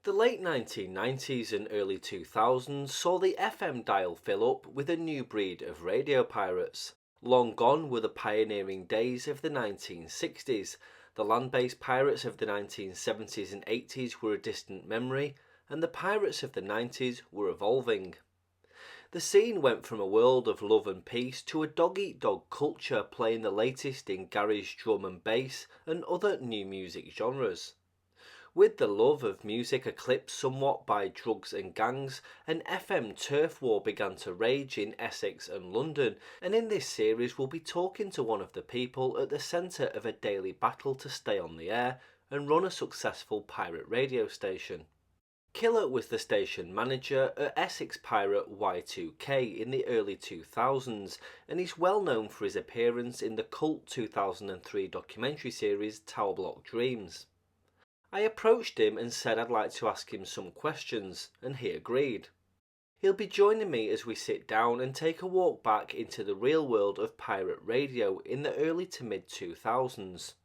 The late 1990s and early 2000s saw the FM dial fill up with a new breed of radio pirates. Long gone were the pioneering days of the 1960s. The land-based pirates of the 1970s and 80s were a distant memory, and the pirates of the 90s were evolving. The scene went from a world of love and peace to a dog-eat-dog culture playing the latest in garage drum and bass and other new music genres. With the love of music eclipsed somewhat by drugs and gangs, an FM turf war began to rage in Essex and London, and in this series we'll be talking to one of the people at the centre of a daily battle to stay on the air and run a successful pirate radio station. Killer was the station manager at Essex pirate Y2K in the early 2000s, and he's well known for his appearance in the cult 2003 documentary series Tower Block Dreams. I approached him and said I'd like to ask him some questions, and he agreed. He'll be joining me as we sit down and take a walk back into the real world of pirate radio in the early to mid 2000s.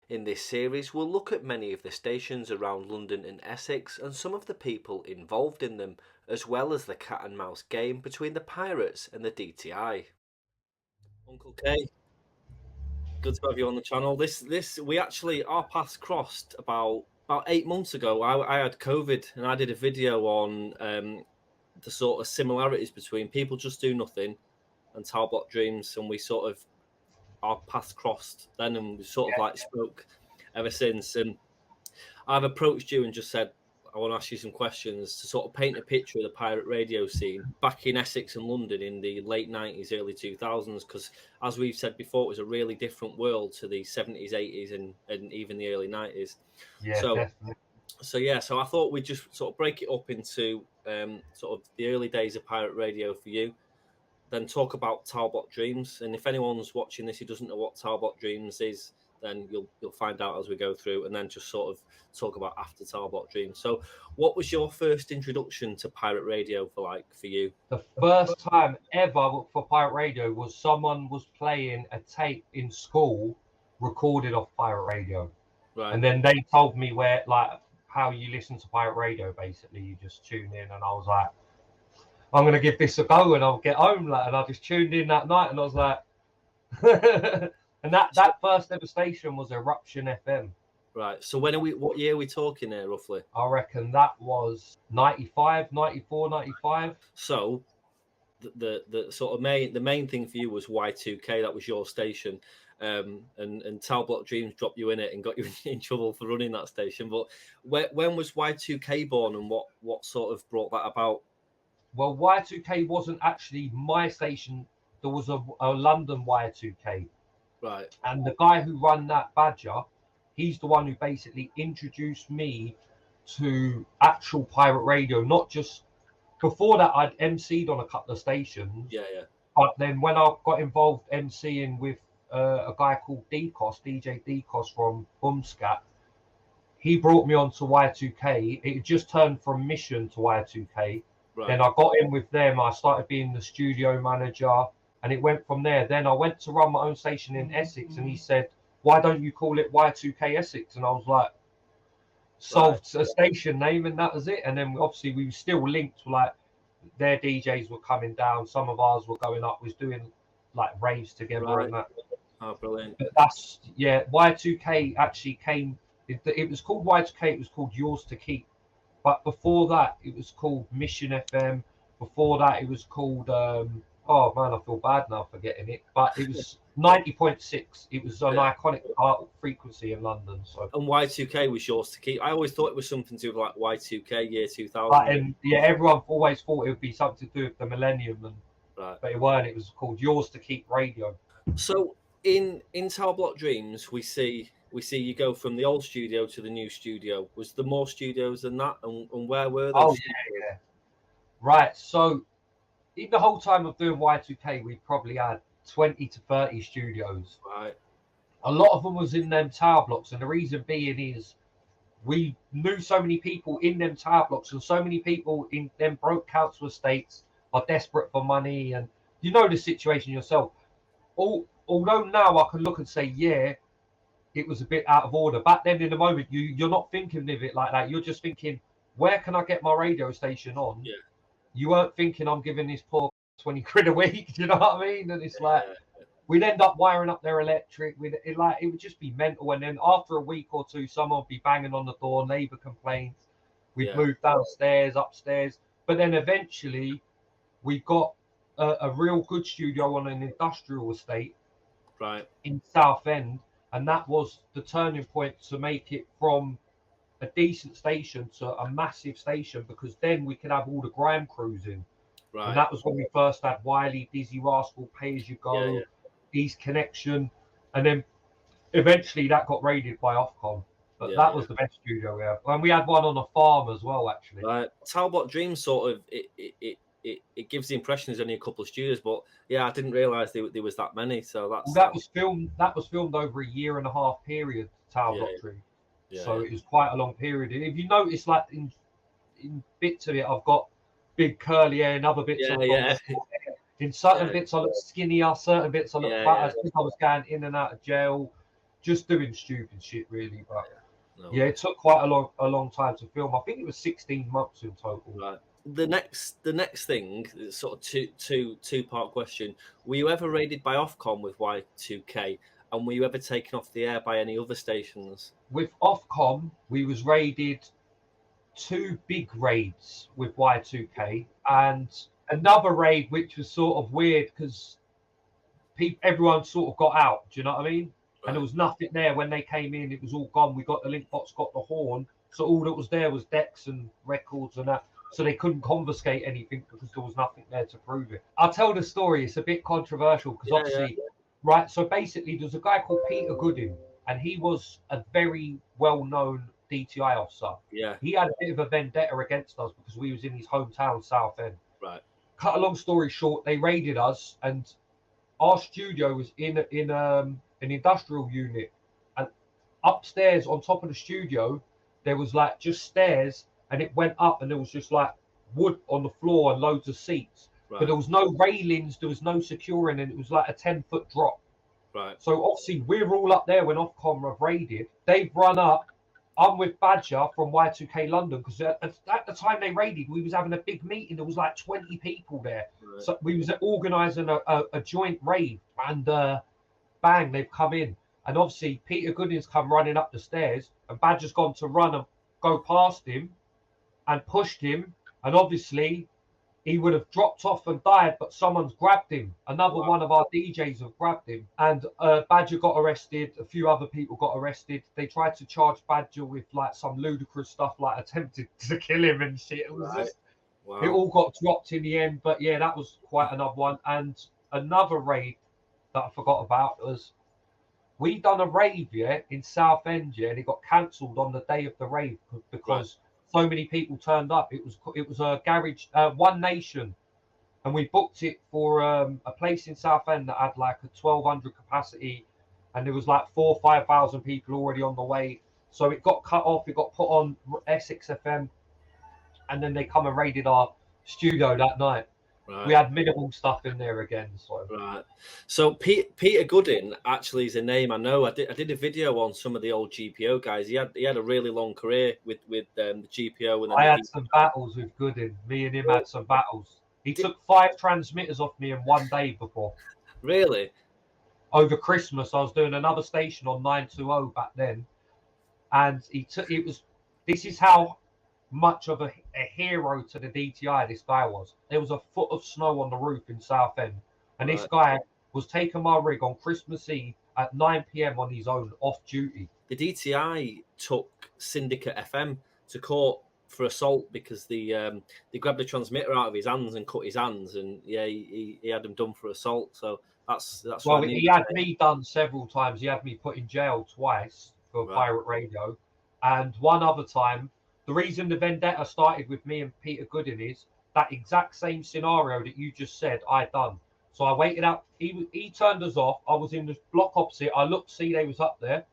In this series we'll look at many of the stations around London and Essex and some of the people involved in them, as well as the cat and mouse game between the pirates and the DTI. Uncle K, good to have you on the channel. We actually, our paths crossed about 8 months ago. I had COVID and I did a video on the sort of similarities between People Just Do Nothing and Tower Block Dreams, and we sort of, our paths crossed then, and we sort of like spoke ever since. And I've approached you and just said I want to ask you some questions to sort of paint a picture of the pirate radio scene back in Essex and London in the late 90s, early 2000s, because as we've said before, it was a really different world to the 70s, 80s, and even the early 90s. Yeah, so, definitely. So I thought we'd just sort of break it up into sort of the early days of pirate radio for you, then talk about Tower Block Dreams. And if anyone's watching this who doesn't know what Tower Block Dreams is, then you'll find out as we go through, and then just sort of talk about after Tower Block Dreams. So what was your first introduction to pirate radio for you? The first time ever for pirate radio was someone was playing a tape in school recorded off pirate radio. Right. And then they told me where, like, how you listen to pirate radio. Basically, you just tune in, and I was like, I'm gonna give this a go, and I'll get home, like, and I just tuned in that night, and I was like, and that first ever station was Eruption FM. Right. So what year are we talking here, roughly? I reckon that was 95, 94, 95. So the sort of the main thing for you was Y2K. That was your station. And Tower Block Dreams dropped you in it and got you in trouble for running that station. But when was Y2K born, and what sort of brought that about? Well, Y2K wasn't actually my station. There was a London Y2K. Right. And the guy who ran that Badger, he's the one who basically introduced me to actual pirate radio. Not just, before that, I'd MC'd on a couple of stations. Yeah. But then when I got involved MCing with a guy called DJ Decos from Boomscat, he brought me on to Y2K. It just turned from Mission to Y2K. Right. Then I got in with them. I started being the studio manager, and it went from there. Then I went to run my own station in Essex, and he said, why don't you call it Y2K Essex? And I was like, solved a station name, and that was it. And then obviously we were still linked, like their DJs were coming down, some of ours were going up, was doing like raves together and that. Oh, brilliant. But that's, yeah, Y2K actually came, it was called Y2K, it was called Yours to Keep. But before that, it was called Mission FM. Before that, it was called, oh man, I feel bad now forgetting it. But it was 90.6. It was an iconic frequency in London. So. And Y2K was Yours to Keep. I always thought it was something to do with like Y2K, year 2000. And yeah, everyone always thought it would be something to do with the millennium. But it weren't. It was called Yours to Keep Radio. So in Tower Block Dreams, we see you go from the old studio to the new studio. Was there more studios than that, and where were those? Oh yeah. Right. So in the whole time of doing Y2K, we probably had 20 to 30 studios. Right. A lot of them was in them tower blocks, and the reason being is we knew so many people in them tower blocks, and so many people in them broke council estates are desperate for money, and you know the situation yourself. Although now I can look and say, yeah, it was a bit out of order. Back then, in the moment, you're not thinking of it like that. You're just thinking, where can I get my radio station on? Yeah. You weren't thinking I'm giving this poor 20 quid a week. Do you know what I mean? And it's like, Yeah. we'd end up wiring up their electric. It would just be mental. And then after a week or two, someone would be banging on the door, neighbour complaints. We'd move downstairs, upstairs. But then eventually we got a real good studio on an industrial estate in Southend. And that was the turning point to make it from a decent station to a massive station, because then we could have all the grime crews in. And that was when we first had Wiley, Dizzy Rascal, Pay As You Go, East Connection. And then eventually that got raided by Ofcom. But that was the best studio we had. And we had one on a farm as well, actually. Talbot Dream sort of, it gives the impression there's only a couple of studios, but yeah, I didn't realise there was that many. So that was filmed over a 1.5 year period, Talbot Dream. So it was quite a long period. And if you notice, like in bits of it, I've got big curly hair, and other bits in certain bits I look skinnier, certain bits I look fat. I think I was going in and out of jail, just doing stupid shit, really. But it took quite a long time to film. I think it was 16 months in total. Right. The next thing, sort of two-part question: were you ever raided by Ofcom with Y2K, and were you ever taken off the air by any other stations? With Ofcom, we was raided 2 big raids with Y2K, and another raid which was sort of weird because everyone sort of got out. Do you know what I mean? And there was nothing there when they came in. It was all gone. We got the link box, got the horn, so all that was there was decks and records and that. So they couldn't confiscate anything because there was nothing there to prove it. I'll tell the story. It's a bit controversial because obviously, right? So basically, there's a guy called Peter Goodin, and he was a very well-known DTI officer. Yeah. He had a bit of a vendetta against us because we was in his hometown, Southend. Right. Cut a long story short, they raided us, and our studio was in an industrial unit, and upstairs on top of the studio there was like just stairs, and it went up, and there was just like wood on the floor and loads of seats, but there was no railings, there was no securing, and it was like a 10-foot drop. Right. So obviously we're all up there when Ofcom have raided. They've run up. I'm with Badger from Y2K London, because at the time they raided, we was having a big meeting. There was like 20 people there. Right. So we was organising a joint raid, and bang, they've come in. And obviously Peter Goodin's come running up the stairs, and Badger's gone to run and go past him and pushed him. And obviously he would have dropped off and died, but someone's grabbed him. Another one of our DJs have grabbed him. And Badger got arrested. A few other people got arrested. They tried to charge Badger with like some ludicrous stuff, like attempted to kill him and shit. It was just, it all got dropped in the end. But yeah, that was quite another one. And another raid that I forgot about was, we done a rave, in Southend, and it got cancelled on the day of the rave because so many people turned up. It was a garage, One Nation, and we booked it for a place in Southend that had like a 1,200 capacity, and there was like 4,000 or 5,000 people already on the way. So it got cut off. It got put on Essex FM, and then they come and raided our studio that night. Right. We had minimal stuff in there again. So Peter Goodin actually is a name I know. I did a video on some of the old GPO guys. He had a really long career with the GPO. And I had some battles with Goodin. Me and him had some battles. He took 5 transmitters off me in one day before. Really? Over Christmas, I was doing another station on 920 back then, and this is how much of a hero to the DTI this guy was. There was a foot of snow on the roof in Southend, and this guy was taking my rig on Christmas Eve at 9 p.m. on his own, off duty. The DTI took Syndicate FM to court for assault because they grabbed the transmitter out of his hands and cut his hands, and he had him done for assault. So that's well, he had me done several times. He had me put in jail twice for pirate radio, and one other time. The reason the vendetta started with me and Peter Goodin is that exact same scenario that you just said I done. So I waited out. He turned us off. I was in the block opposite. I looked, see they was up there.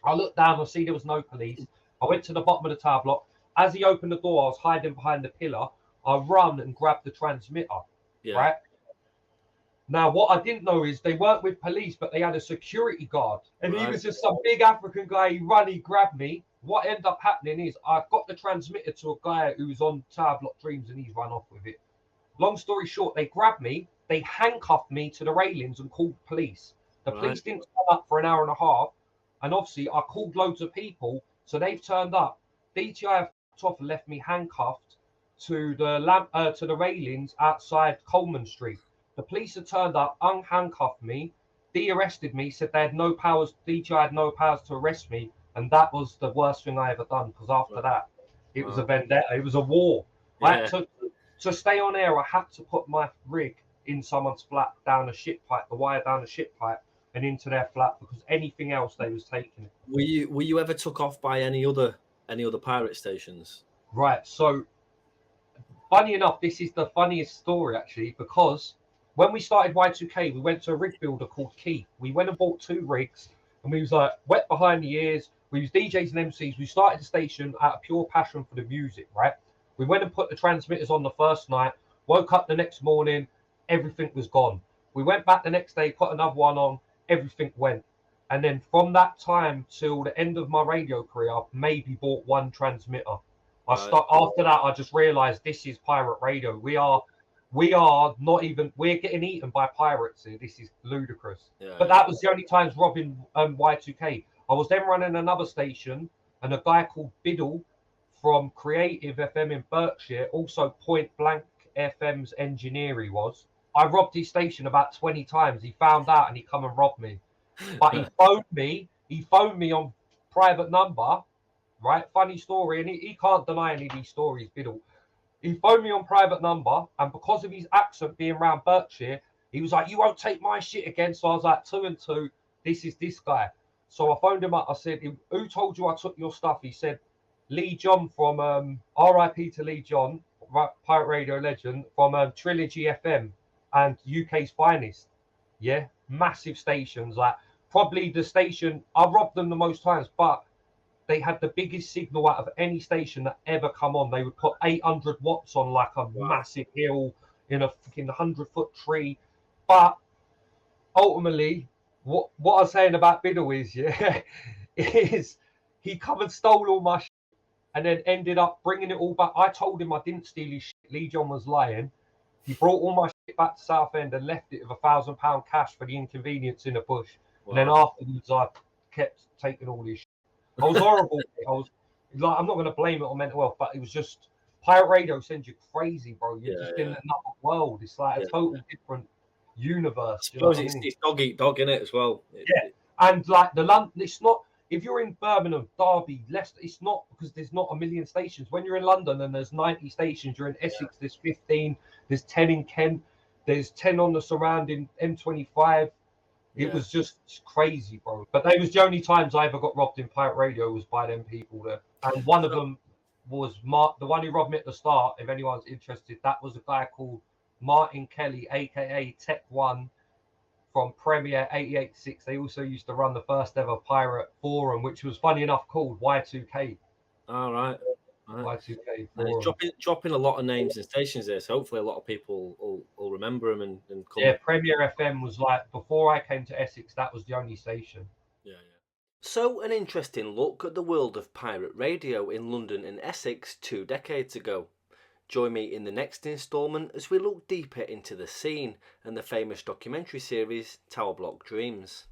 I looked down, I see there was no police. I went to the bottom of the tower block. As he opened the door, I was hiding behind the pillar. I run and grabbed the transmitter. Yeah. Right? Now, what I didn't know is they weren't with police, but they had a security guard. And he was just some big African guy. He grabbed me. what ended up happening is I got the transmitter to a guy who was on Tower Block Dreams, and he's run off with it. Long story short, they grabbed me, they handcuffed me to the railings and called police. The Right. police didn't turn up for an hour and a half, and obviously I called loads of people, so they've turned up. DTI have off and left me handcuffed to the railings outside Coleman Street. The police had turned up, unhandcuffed me, de-arrested me, said they had no powers. DTI had no powers to arrest me, and that was the worst thing I ever done. Because after that, it was a vendetta. It was a war. I had to stay on air. I had to put my rig in someone's flat down a ship pipe, the wire down a ship pipe, and into their flat, because anything else they was taking it. Were you ever took off by any other pirate stations? Right. So, funny enough, this is the funniest story actually, because when we started Y2K, we went to a rig builder called Keith. We went and bought 2 rigs, and we was like wet behind the ears. We was DJs and MCs. We started the station out of pure passion for the music, right? We went and put the transmitters on the first night, woke up the next morning, everything was gone. We went back the next day, put another one on, everything went. And then from that time till the end of my radio career, I've maybe bought 1 transmitter. After that, I just realized this is pirate radio. We are not even, we're getting eaten by pirates here. This is ludicrous. But that was the only times robbing Y2K. I was then running another station, and a guy called Biddle from Creative FM in Berkshire, also Point Blank FM's engineer he was. I robbed his station about 20 times. He found out and he come and robbed me. But he phoned me on private number, right? Funny story, and he can't deny any of these stories, Biddle. He phoned me on private number, and because of his accent being around Berkshire, he was like, "You won't take my shit again." So I was like, 2 and 2, this is this guy. So I phoned him up. I said, "Who told you I took your stuff?" He said, Lee John from RIP to Lee John, pirate radio legend from Trilogy FM and UK's finest. Yeah, massive stations. Like probably the station I robbed them the most times, but they had the biggest signal out of any station that ever come on. They would put 800 watts on like a massive hill in a fucking 100-foot tree. But ultimately, what I'm saying about Biddle is, is he come and stole all my shit and then ended up bringing it all back. I told him I didn't steal his shit. Lee John was lying. He brought all my shit back to Southend and left it with £1,000 cash for the inconvenience in the bush. And then afterwards, I kept taking all his shit. I was horrible. I was like, I'm not going to blame it on mental health, but it was just pirate radio sends you crazy, bro. You're just in another world. It's like a totally different universe. I suppose it's dog eat dog in it as well. And like the London, it's not. If you're in Birmingham, Derby, Leicester, it's not, because there's not a million stations. When you're in London and there's 90 stations, you're in Essex, there's 15, there's 10 in Kent, there's 10 on the surrounding M25. It was just crazy, bro. But they was the only times I ever got robbed in pirate radio was by them people there. And one of them was Mark, the one who robbed me at the start. If anyone's interested, that was a guy called Martin Kelly, aka Tech One, from Premier 88.6. They also used to run the first ever pirate forum, which was funny enough called Y2K. All right. Y2K forum. Dropping a lot of names and stations there, so hopefully a lot of people will remember them and come. Yeah, Premier FM was like, before I came to Essex, that was the only station. Yeah. So an interesting look at the world of pirate radio in London and Essex 2 decades ago. Join me in the next instalment as we look deeper into the scene and the famous documentary series Tower Block Dreams.